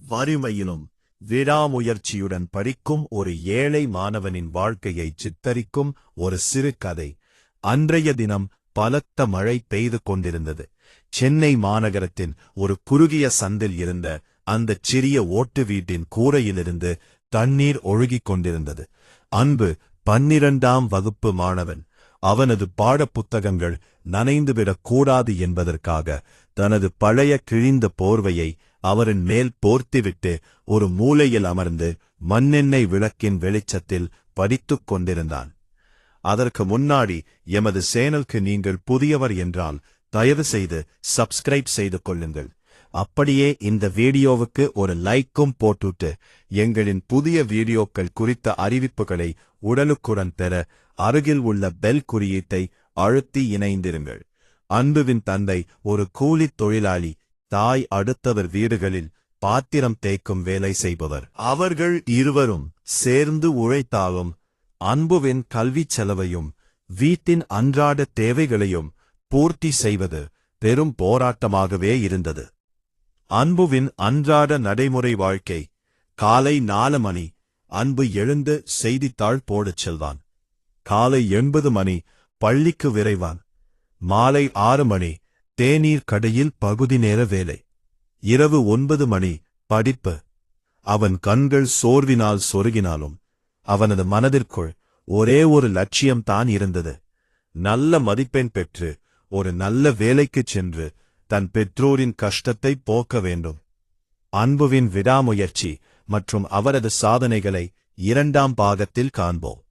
வறுமையிலும் விடாமுயற்சியுடன் படிக்கும் ஒரு ஏழை மாணவனின் வாழ்க்கையை சித்தரிக்கும் ஒரு சிறு கதை. அன்றைய தினம் பலத்த மழை பெய்து கொண்டிருந்தது. சென்னை மாநகரத்தின் ஒரு குறுகிய சந்தில் இருந்த அந்தச் சிறிய ஓட்டு வீட்டின் கூரையிலிருந்து தண்ணீர் ஒழுகிக் கொண்டிருந்தது. அன்பு 12ஆம் வகுப்பு மாணவன். அவனது பாடப்புத்தகங்கள் நனைந்துவிடக் கூடாது என்பதற்காக தனது பழைய கிழிந்த போர்வையை அவரின் மேல் போர்த்திவிட்டு ஒரு மூலையில் அமர்ந்து மண்ணெண்ணெய் விளக்கின் வெளிச்சத்தில் படித்துக் கொண்டிருந்தான். அதற்கு முன்னாடி எமது சேனலுக்கு நீங்கள் புதியவர் என்றால் தயவு செய்து சப்ஸ்கிரைப் செய்து கொள்ளுங்கள். அப்படியே இந்த வீடியோவுக்கு ஒரு லைக்கும் போட்டுட்டு எங்களின் புதிய வீடியோக்கள் குறித்த அறிவிப்புகளை உடனுக்குடன் பெற அருகில் உள்ள பெல் குறியீட்டை அழுத்தி இணைந்திருங்கள். அன்புவின் தந்தை ஒரு கூலித் தொழிலாளி, தாய் அடுத்தவர் வீடுகளில் பாத்திரம் தேய்க்கும் வேலை செய்பவர். அவர்கள் இருவரும் சேர்ந்து உழைத்தாலும் அன்புவின் கல்விச் செலவையும் வீட்டின் அன்றாட தேவைகளையும் பூர்த்தி செய்வது பெரும் போராட்டமாகவே இருந்தது. அன்புவின் அன்றாட நடைமுறை வாழ்க்கை. காலை 4 மணி அன்பு எழுந்து செய்தித்தாள் போடச் செல்வான். காலை 9 மணி பள்ளிக்கு விரைவான். மாலை 6 மணி தேநீர் கடையில் பகுதி நேர வேலை. இரவு 9 மணி படிப்பு. அவன் கண்கள் சோர்வினால் சொருகினாலும் அவனது மனதிற்குள் ஒரே ஒரு லட்சியம்தான் இருந்தது. நல்ல மதிப்பெண் பெற்று ஒரு நல்ல வேலைக்குச் சென்று தன் பெற்றோரின் கஷ்டத்தை போக்க வேண்டும். அன்புவின் விடாமுயற்சி மற்றும் அவரது சாதனைகளை 2ஆம் பாகத்தில் காண்போம்.